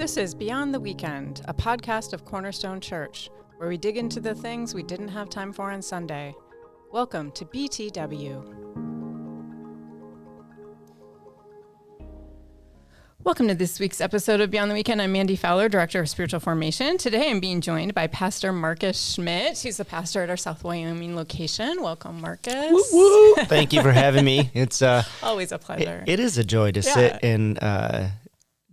This is Beyond the Weekend, a podcast of Cornerstone Church, where we dig into the things we didn't have time for on Sunday. Welcome to BTW. Welcome to this week's episode of Beyond the Weekend. I'm Mandy Fowler, Director of Spiritual Formation. Today I'm being joined by Pastor Marcus Schmidt. He's the pastor at our South Wyoming location. Welcome, Marcus. Woo, woo. Thank you for having me. It's always a pleasure. It is a joy to sit and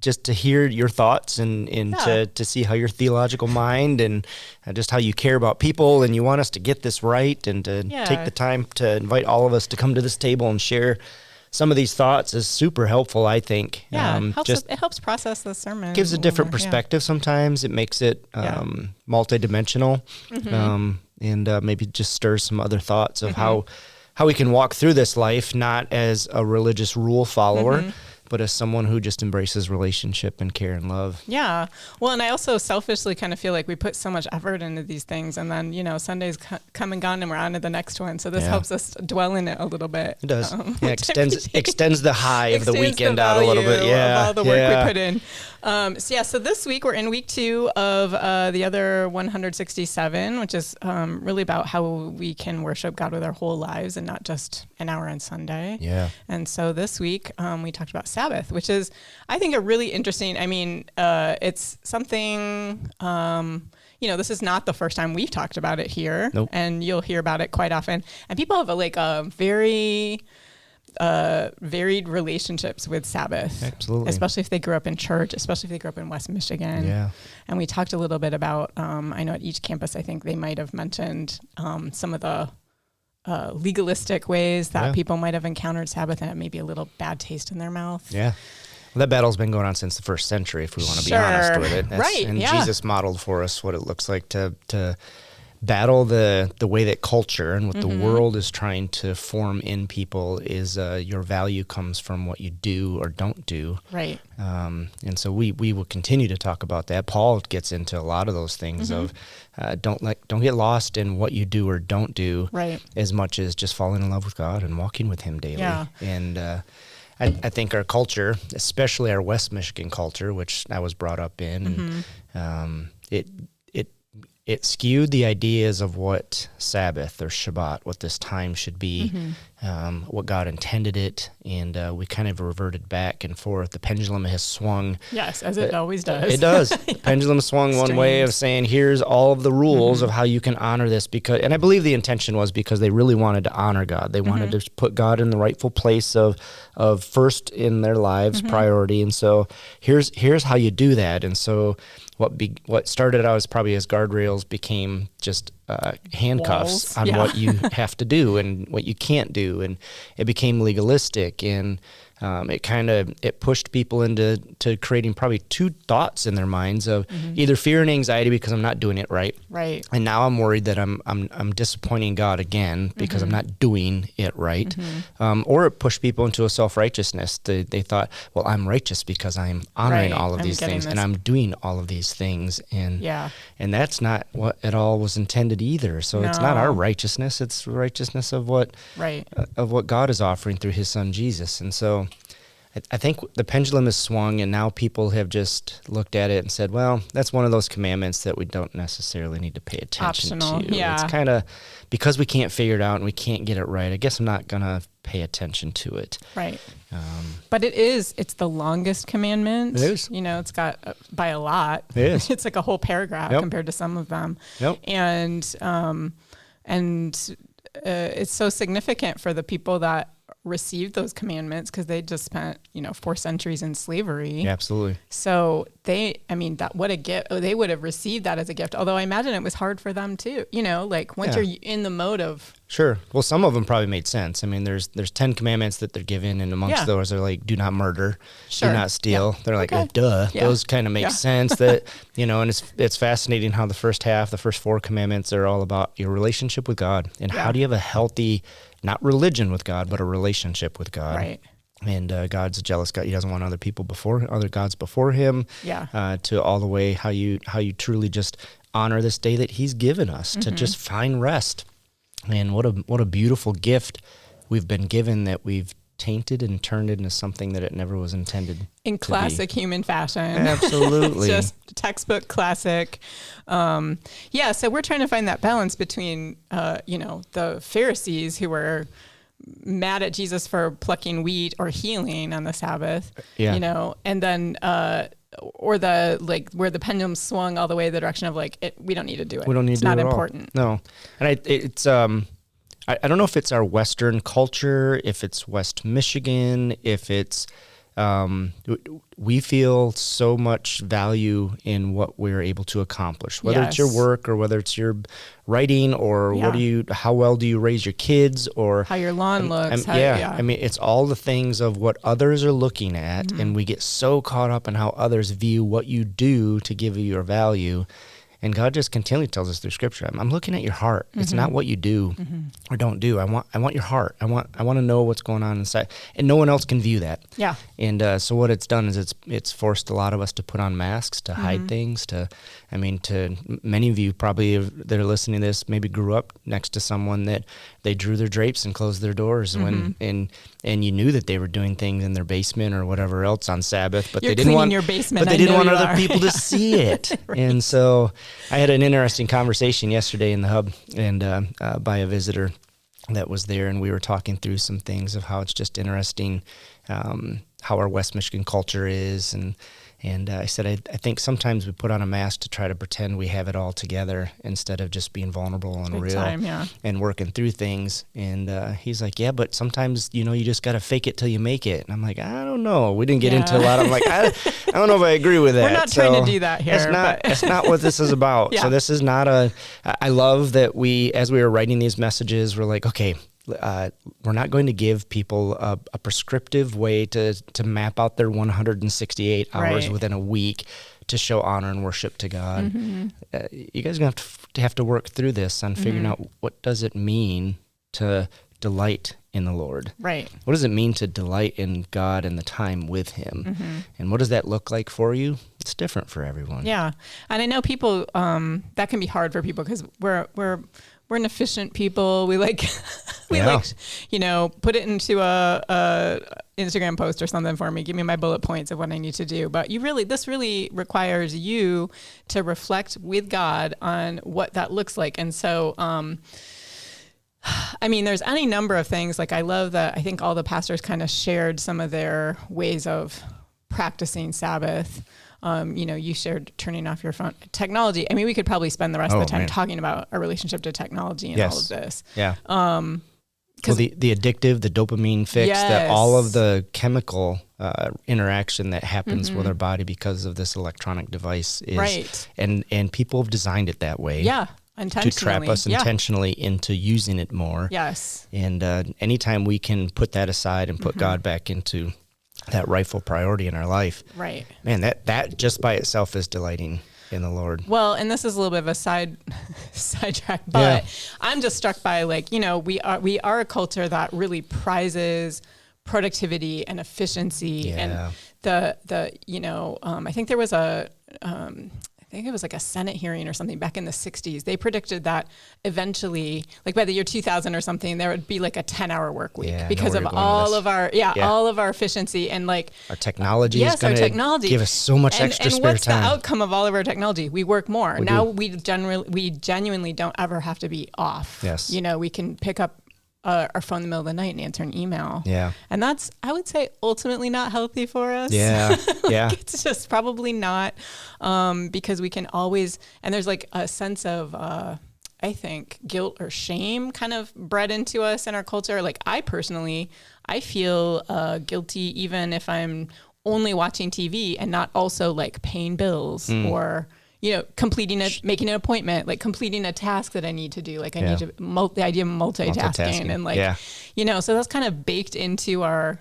just to hear your thoughts and to see how your theological mind and just how you care about people and you want us to get this right and to take the time to invite all of us to come to this table and share some of these thoughts is super helpful, I think. Yeah, it helps process the sermon. Gives a different perspective sometimes. It makes it multidimensional and maybe just stirs some other thoughts of how we can walk through this life, not as a religious rule follower, but as someone who just embraces relationship and care and love. Yeah. Well, and I also selfishly kind of feel like we put so much effort into these things and then, Sunday's come and gone and we're on to the next one. So this helps us dwell in it a little bit. It does. Extends the high of the weekend out a little bit. Yeah. Of all the work we put in. So this week we're in week 2 of the other 167, which is really about how we can worship God with our whole lives and not just an hour on Sunday. Yeah. And so this week we talked about Sabbath, which is, I think, a really interesting, it's something, this is not the first time we've talked about it here. Nope. And you'll hear about it quite often. And people have a very varied relationships with Sabbath. Absolutely. Especially if they grew up in church, especially if they grew up in West Michigan. Yeah. And we talked a little bit about, I know at each campus, I think they might have mentioned some of the legalistic ways that people might have encountered Sabbath and it may be a little bad taste in their mouth. Yeah. Well, that battle's been going on since the first century, if we want to be honest with it. And Jesus modeled for us what it looks like to battle the way that culture and what the world is trying to form in people is your value comes from what you do or don't do. Right. And so we will continue to talk about that. Paul gets into a lot of those things of don't get lost in what you do or don't do as much as just falling in love with God and walking with Him daily. Yeah. And I think our culture, especially our West Michigan culture, which I was brought up in, and it skewed the ideas of what Sabbath or Shabbat, what this time should be, what God intended it, and we kind of reverted back and forth. The pendulum has swung. Yes, as it always does. It does. The pendulum swung one way of saying, here's all of the rules of how you can honor this, and I believe the intention was because they really wanted to honor God. They wanted to put God in the rightful place of first in their lives, priority, and so here's how you do that, and so what started out as probably as guardrails became just handcuffs on what you have to do and what you can't do, and it became legalistic, and it pushed people into creating probably two thoughts in their minds of either fear and anxiety because I'm not doing it right, and now I'm worried that I'm disappointing God again because I'm not doing it right, or it pushed people into a self-righteousness. They thought, well, I'm righteous because I'm honoring all of these things and I'm doing all of these things, and that's not what at all was intended either. So it's not our righteousness; it's the righteousness of what God is offering through His Son Jesus, and so. I think the pendulum has swung, and now people have just looked at it and said, well, that's one of those commandments that we don't necessarily need to pay attention to. It's kind of, because we can't figure it out and we can't get it right, I guess I'm not going to pay attention to it. Right. But it's the longest commandment. It is. It's got, by a lot. It is. It's like a whole paragraph compared to some of them. Yep. And it's so significant for the people that received those commandments because they just spent 4 centuries in slavery. Yeah, absolutely. So what a gift. They would have received that as a gift, although I imagine it was hard for them too, once you're in the mode of. Sure. Well, some of them probably made sense. There's 10 commandments that they're given, and amongst those are like, do not murder, do not steal. They're like, duh. Yeah. Those kind of make sense that, and it's fascinating how the first 4 commandments are all about your relationship with God and how do you have a healthy, not religion with God, but a relationship with God. Right. And God's a jealous God. He doesn't want other gods before Him. Yeah. To all the way how you truly just honor this day that He's given us to just find rest. And what a beautiful gift we've been given, that we've tainted and turned into something that it never was intended in classic human fashion. Absolutely. Just textbook classic. So we're trying to find that balance between, the Pharisees who were mad at Jesus for plucking wheat or healing on the Sabbath, and then, or where the pendulum swung all the way the direction of we don't need to do it. We don't need it's to do not it important. No. And it's, I don't know if it's our Western culture, if it's West Michigan, if it's, we feel so much value in what we're able to accomplish, whether it's your work or whether it's your writing or how well do you raise your kids or how your lawn looks. I mean, it's all the things of what others are looking at, and we get so caught up in how others view what you do to give you your value. And God just continually tells us through Scripture, I'm looking at your heart. It's not what you do or don't do. I want your heart. I want to know what's going on inside, and no one else can view that. Yeah. And so what it's done is it's forced a lot of us to put on masks, to hide things. To many of you probably that are listening to this maybe grew up next to someone that they drew their drapes and closed their doors and you knew that they were doing things in their basement or whatever else on Sabbath, but You're they didn't want your basement. But they didn't want other people to see it. Right. And so I had an interesting conversation yesterday in the hub and by a visitor that was there, and we were talking through some things of how it's just interesting how our West Michigan culture is, and I said, I think sometimes we put on a mask to try to pretend we have it all together instead of just being vulnerable and real and working through things. And he's like, yeah, but sometimes, you just got to fake it till you make it. And I'm like, I don't know. We didn't get into a lot. I'm like, I don't know if I agree with that. We're not trying to do that here. It's not what this is about. So this is not I love that as we were writing these messages, we're like, okay, we're not going to give people a prescriptive way to map out their 168 hours within a week to show honor and worship to God. You guys are going to have to work through this on figuring out what does it mean to delight in the Lord. Right. What does it mean to delight in God and the time with Him? And what does that look like for you? It's different for everyone. Yeah. And I know people, that can be hard for people because we're an efficient people. We put it into a Instagram post or something for me. Give me my bullet points of what I need to do. But this really requires you to reflect with God on what that looks like. And so, there's any number of things. I love that. I think all the pastors kind of shared some of their ways of practicing Sabbath. You shared turning off your phone. Technology. We could probably spend the rest of the time talking about our relationship to technology and all of this. Yeah. The addictive, the dopamine fix, all of the chemical interaction that happens with our body because of this electronic device is right. And people have designed it that way. Yeah. To trap us intentionally into using it more. Yes. And anytime we can put that aside and put God back into that rightful priority in our life. Right. Man, that just by itself is delighting in the Lord. Well, and this is a little bit of a sidetrack, but I'm just struck by we are a culture that really prizes productivity and efficiency and I think there was I think it was a Senate hearing or something back in the 60s. They predicted that eventually, by the year 2000 or something, there would be a 10-hour work week because of all of our efficiency and our technology is going to give us so much extra spare time. And what's the outcome of all of our technology? We work more. We genuinely don't ever have to be off. Yes. We can pick up our phone in the middle of the night and answer an email. Yeah. And that's, I would say, ultimately not healthy for us. Yeah. Yeah. It's just probably not, because we can always, and there's a sense of, I think, guilt or shame kind of bred into us in our culture. I personally, I feel guilty even if I'm only watching TV and not also paying bills or making an appointment, completing a task that I need to do. I need to, the idea of multitasking and so that's kind of baked into our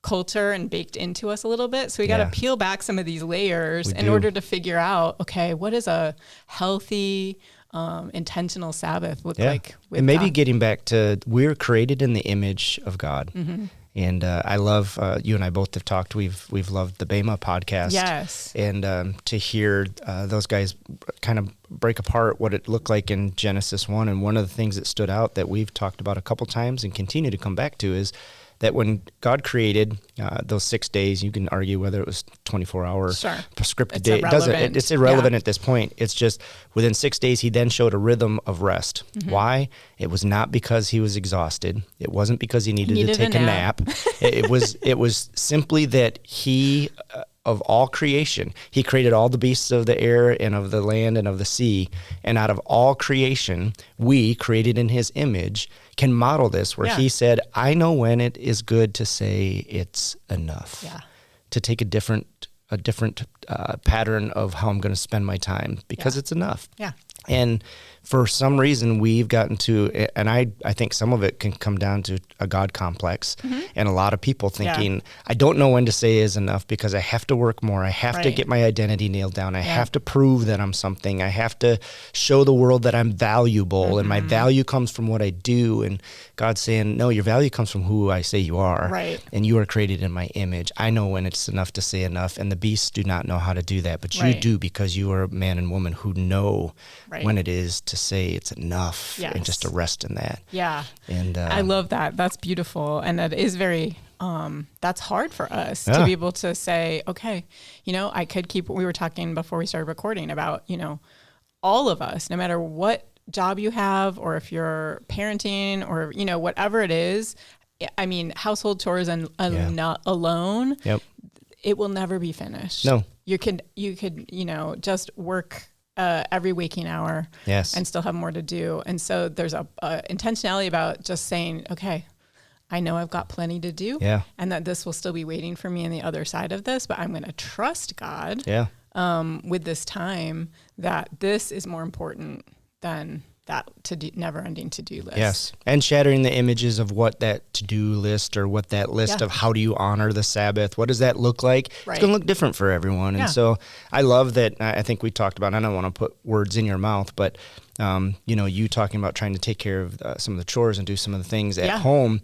culture and baked into us a little bit. So we got to peel back some of these layers in order to figure out, okay, what does a healthy, intentional Sabbath look like? And maybe getting back to, we're created in the image of God. And I love, you and I both have talked, we've loved the Bema podcast. Yes. And to hear those guys kind of break apart what it looked like in Genesis 1. And one of the things that stood out that we've talked about a couple times and continue to come back to is that when God created those 6 days, you can argue whether it was 24-hour prescriptive day. It's irrelevant at this point. It's just within 6 days, he then showed a rhythm of rest. Why? It was not because he was exhausted. It wasn't because he needed to take a nap. It was simply that he, of all creation, he created all the beasts of the air and of the land and of the sea. And out of all creation, we, created in his image, can model this where he said, I know when it is good to say it's enough. Yeah. To take a different pattern of how I'm going to spend my time because it's enough. Yeah. And for some reason, we've gotten to, and I think some of it can come down to a God complex, and a lot of people thinking, I don't know when to say is enough because I have to work more. I have to get my identity nailed down. I have to prove that I'm something. I have to show the world that I'm valuable, and my value comes from what I do. And God's saying, no, your value comes from who I say you are, and you are created in my image. I know when it's enough to say enough, and the beasts do not know how to do that, but you do because you are a man and woman who know when it is to say it's enough and just to rest in that. Yeah. And I love that. That's beautiful. And that is very, that's hard for us to be able to say, okay, I could keep what we were talking before we started recording about, all of us, no matter what job you have, or if you're parenting or, whatever it is, I mean, household chores and not alone, it will never be finished. No. You could, just work every waking hour and still have more to do. And so there's a intentionality about just saying, okay, I know I've got plenty to do and that this will still be waiting for me on the other side of this, but I'm going to trust God with this time, that this is more important than that never-ending to-do list. Yes, and shattering the images of what that to-do list or what that list of how do you honor the Sabbath, what does that look like? It's going to look different for everyone. And so I love that. I think we talked about, I don't want to put words in your mouth, but you talking about trying to take care of some of the chores and do some of the things at home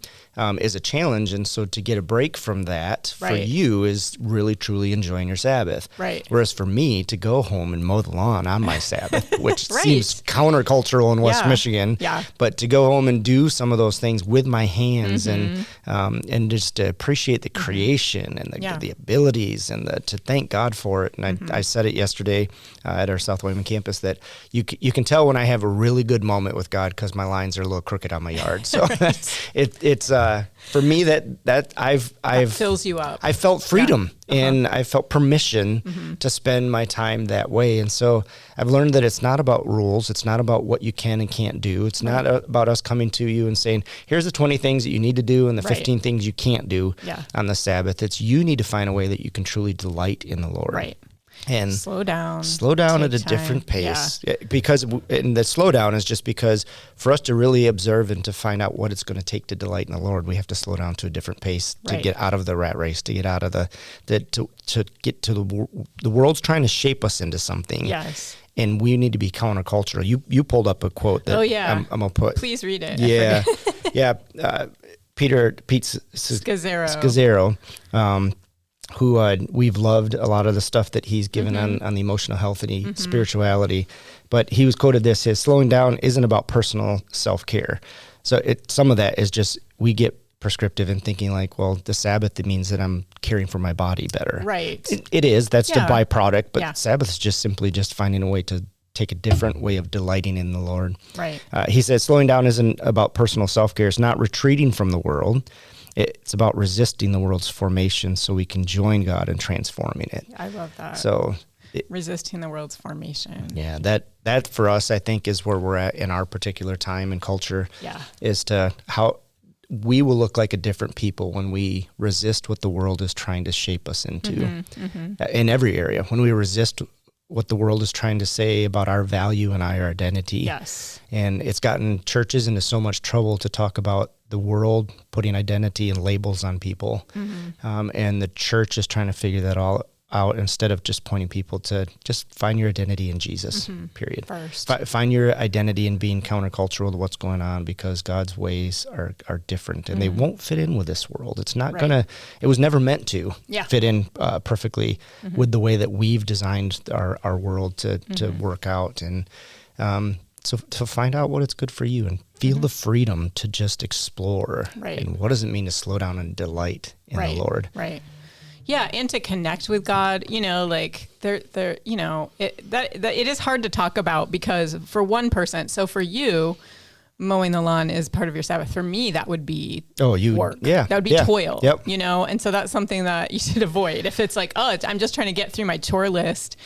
is a challenge. And so to get a break from that for you is really, truly enjoying your Sabbath. Right. Whereas for me, to go home and mow the lawn on my Sabbath, which seems countercultural in West Michigan, but to go home and do some of those things with my hands and just to appreciate the creation and the abilities and to thank God for it. And I said it yesterday at our South Wyoming campus that you can tell when I have a really good moment with God because my lines are a little crooked on my yard. So it's for me that I've fills you up. I felt freedom and I felt permission to spend my time that way. And so I've learned that it's not about rules. It's not about what you can and can't do. It's not about us coming to you and saying, here's the 20 things that you need to do and the 15 things you can't do on the Sabbath. It's you need to find a way that you can truly delight in the Lord. Right. And slow down at a different pace because and the slowdown is just because for us to really observe and to find out what it's going to take to delight in the Lord, we have to slow down to a different pace to get out of the rat race, to get out of to get to the world's trying to shape us into something. Yes. And we need to be countercultural. You pulled up a quote that I'm going to put. Please read it. Yeah. Pete Scazzero. Who we've loved a lot of the stuff that he's given on the emotional health and spirituality. But he was quoted this, his slowing down isn't about personal self-care. So some of that is just, we get prescriptive in thinking like, well, the Sabbath, it means that I'm caring for my body better. Right. It is, that's the byproduct, but Sabbath is just simply just finding a way to take a different way of delighting in the Lord. Right. He said, slowing down isn't about personal self-care. It's not retreating from the world. It's about resisting the world's formation so we can join God in transforming it. I love that. So resisting the world's formation. Yeah, that for us, I think, is where we're at in our particular time and culture. Yeah. Is to how we will look like a different people when we resist what the world is trying to shape us into in every area. When we resist what the world is trying to say about our value and our identity. Yes. And it's gotten churches into so much trouble to talk about the world putting identity and labels on people. And the church is trying to figure that all out instead of just pointing people to just find your identity in Jesus, period. First. Find your identity in being countercultural to what's going on because God's ways are different and they won't fit in with this world. It's not it was never meant to fit in perfectly with the way that we've designed our world to work out. And So to find out what it's good for you and feel the freedom to just explore. Right. And what does it mean to slow down and delight in the Lord? Right. Yeah, and to connect with God, like it is hard to talk about because for one person, so for you, mowing the lawn is part of your Sabbath. For me, that would be work. Yeah. That would be toil, Yep. And so that's something that you should avoid. If it's like, I'm just trying to get through my chore list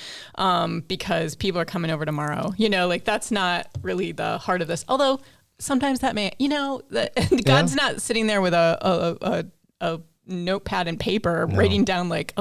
because people are coming over tomorrow, that's not really the heart of this. Although sometimes that may, God's not sitting there with a notepad and paper writing down like,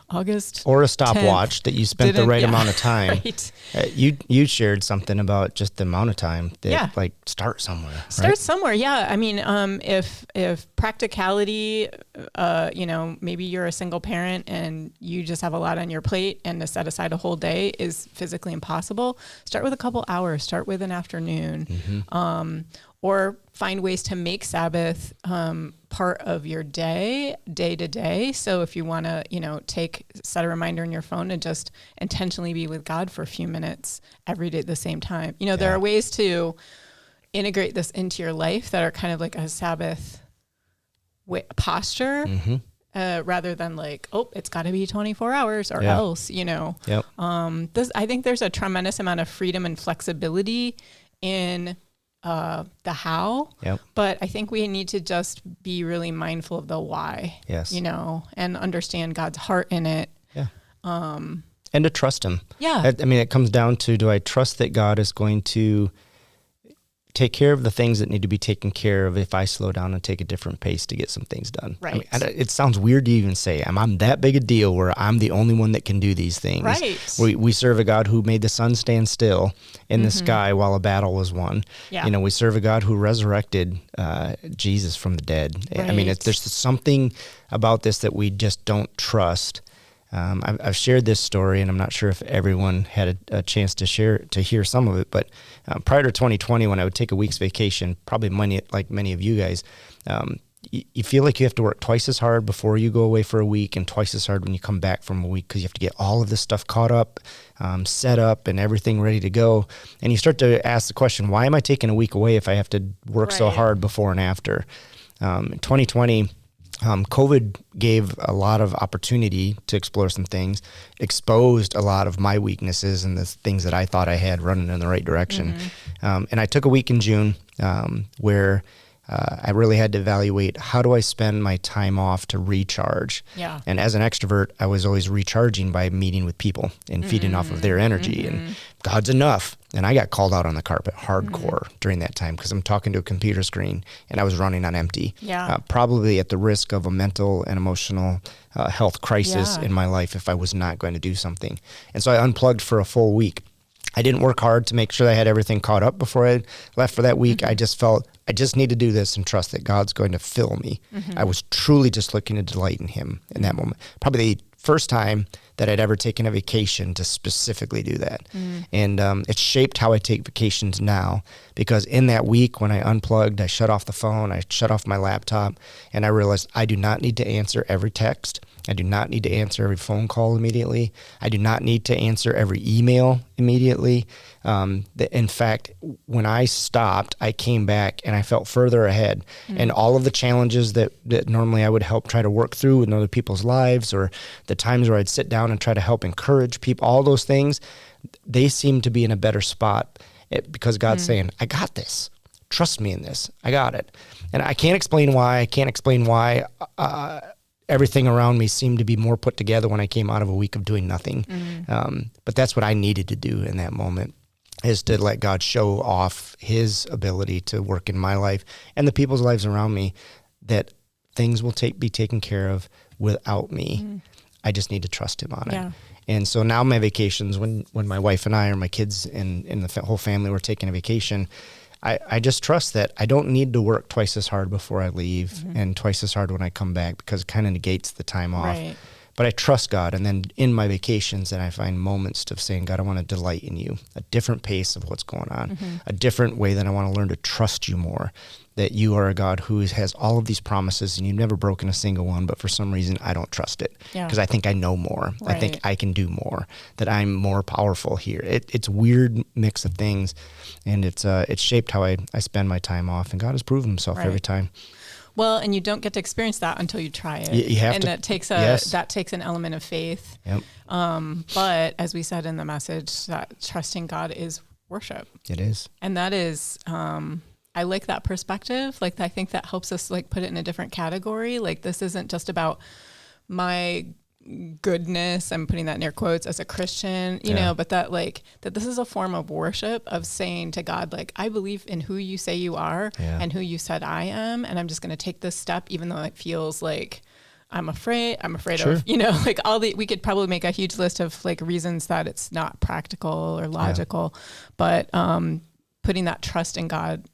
August or a stopwatch 10th that you spent the right amount of time. Right. You shared something about just the amount of time that like start somewhere. Start somewhere. Yeah. I mean, if practicality, maybe you're a single parent and you just have a lot on your plate and to set aside a whole day is physically impossible. Start with a couple hours, start with an afternoon, or find ways to make Sabbath part of your day to day. So if you want to, set a reminder on your phone and just intentionally be with God for a few minutes every day at the same time. There are ways to integrate this into your life that are kind of like a Sabbath posture, rather than like, it's got to be 24 hours or else, Yep. I think there's a tremendous amount of freedom and flexibility in the how, but I think we need to just be really mindful of the why, and understand God's heart in it. Yeah. And to trust him. Yeah. I mean, it comes down to, do I trust that God is going to take care of the things that need to be taken care of if I slow down and take a different pace to get some things done? Right. I mean, it sounds weird to even say I'm that big a deal where I'm the only one that can do these things. Right. We serve a God who made the sun stand still in the sky while a battle was won. Yeah. We serve a God who resurrected Jesus from the dead. Right. I mean, there's something about this that we just don't trust. I've shared this story, and I'm not sure if everyone had a chance to hear some of it. But prior to 2020, when I would take a week's vacation, probably many of you guys, you feel like you have to work twice as hard before you go away for a week, and twice as hard when you come back from a week because you have to get all of this stuff caught up, set up, and everything ready to go. And you start to ask the question, why am I taking a week away if I have to work so hard before and after? In 2020. COVID gave a lot of opportunity to explore some things, exposed a lot of my weaknesses and the things that I thought I had running in the right direction. And I took a week in June where I really had to evaluate, how do I spend my time off to recharge? Yeah. And as an extrovert, I was always recharging by meeting with people and feeding off of their energy. And God's enough. And I got called out on the carpet hardcore during that time because I'm talking to a computer screen and I was running on empty. Yeah. Probably at the risk of a mental and emotional health crisis in my life if I was not going to do something. And so I unplugged for a full week. I didn't work hard to make sure I had everything caught up before I left for that week. I just felt I just need to do this and trust that God's going to fill me. I was truly just looking to delight in him in that moment. Probably the first time that I'd ever taken a vacation to specifically do that. And it shaped how I take vacations now, because in that week when I unplugged, I shut off the phone, I shut off my laptop, and I realized I do not need to answer every text. I do not need to answer every phone call immediately. I do not need to answer every email immediately. In fact, when I stopped, I came back and I felt further ahead. And all of the challenges that normally I would help try to work through in other people's lives, or the times where I'd sit down and try to help encourage people, all those things, they seem to be in a better spot because God's saying, I got this. Trust me in this. I got it. And I can't explain why. I can't explain why everything around me seemed to be more put together when I came out of a week of doing nothing. But that's what I needed to do in that moment, is to let God show off his ability to work in my life and the people's lives around me, that things will be taken care of without me. I just need to trust him on it. And so now my vacations, when my wife and I, or my kids and the whole family were taking a vacation, I just trust that I don't need to work twice as hard before I leave and twice as hard when I come back, because it kind of negates the time off. But I trust God. And then in my vacations, then I find moments of saying, God, I want to delight in you, a different pace of what's going on, a different way that I want to learn to trust you more, that you are a God who has all of these promises and you've never broken a single one, but for some reason I don't trust it because I think I know more. Right. I think I can do more, that I'm more powerful here. It's a weird mix of things, and it's shaped how I spend my time off, and God has proven himself every time. Well, and you don't get to experience that until you try it. You have and to. That takes an element of faith. Yep. But as we said in the message, that trusting God is worship. It is. And that is, I like that perspective. Like, I think that helps us like put it in a different category. Like, this isn't just about my goodness, I'm putting that in air quotes, as a Christian, you know, but that this is a form of worship, of saying to God, like, I believe in who you say you are and who you said I am. And I'm just going to take this step, even though it feels like I'm afraid of, you know, like we could probably make a huge list of like reasons that it's not practical or logical, but, putting that trust in God,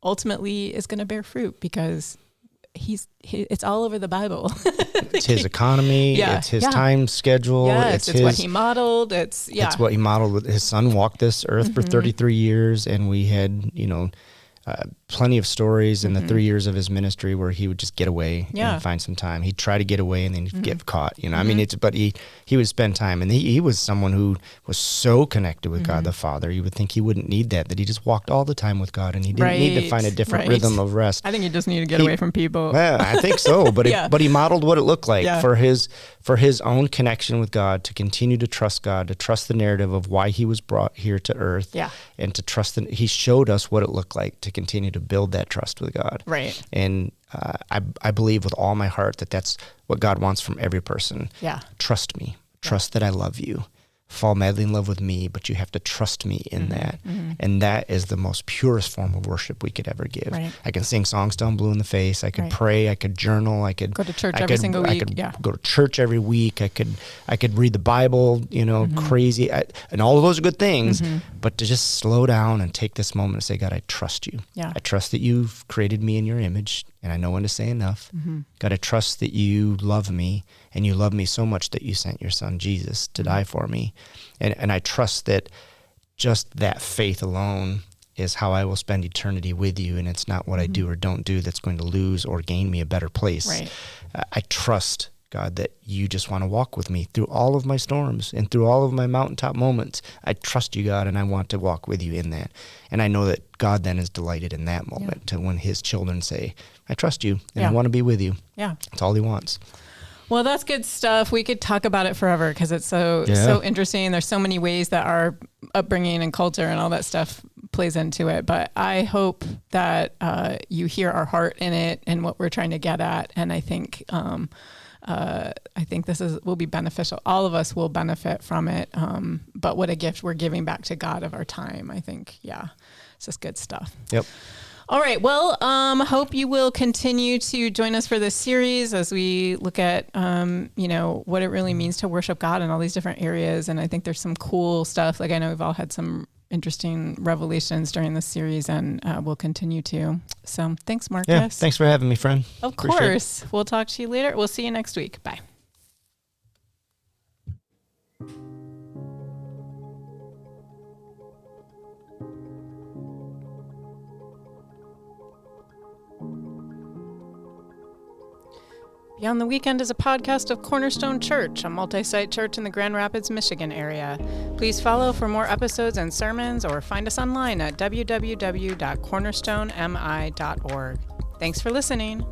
ultimately is going to bear fruit because it's all over the Bible. It's his economy. It's his time schedule. Yes, it's what he modeled. It's what he modeled. With his son walked this earth for 33 years, and we had, plenty of stories in the 3 years of his ministry where he would just get away and find some time. He'd try to get away and then he'd get caught, I mean, but he would spend time, and he was someone who was so connected with God the Father. You would think he wouldn't need that he just walked all the time with God, and he didn't need to find a different rhythm of rest. I think he just needed to get away from people. Yeah, I think so. But but he modeled what it looked like for his own connection with God, to continue to trust God, to trust the narrative of why he was brought here to earth, and to trust he showed us what it looked like to continue to build that trust with God. Right. And I believe with all my heart that that's what God wants from every person. Yeah. Trust me. Trust that I love you. Fall madly in love with me, but you have to trust me in that. And that is the most purest form of worship we could ever give. Right. I can sing songs till I'm blue in the face. I could pray. I could journal. I could go to church every single week. I could go to church every week. I could read the Bible, crazy. And all of those are good things. But to just slow down and take this moment and say, God, I trust you. Yeah. I trust that you've created me in your image, and I know when to say enough. God, I trust that you love me, and you love me so much that you sent your son Jesus to die for me. And I trust that just that faith alone is how I will spend eternity with you, and it's not what I do or don't do that's going to lose or gain me a better place. Right. I trust, God, that you just want to walk with me through all of my storms and through all of my mountaintop moments. I trust you, God, and I want to walk with you in that. And I know that God then is delighted in that moment to when his children say, I trust you, and I want to be with you. Yeah. That's all he wants. Well, that's good stuff. We could talk about it forever because it's so interesting. There's so many ways that our upbringing and culture and all that stuff plays into it. But I hope that you hear our heart in it and what we're trying to get at. And I think this will be beneficial. All of us will benefit from it. But what a gift we're giving back to God of our time. I think, it's just good stuff. Yep. All right. Well, hope you will continue to join us for this series as we look at, what it really means to worship God in all these different areas. And I think there's some cool stuff. Like, I know we've all had some interesting revelations during this series, and we'll continue to. So thanks, Marcus. Yeah, thanks for having me, friend. Of course. We'll talk to you later. We'll see you next week. Bye. Beyond the Weekend is a podcast of Cornerstone Church, a multi-site church in the Grand Rapids, Michigan area. Please follow for more episodes and sermons, or find us online at www.cornerstonemi.org. Thanks for listening.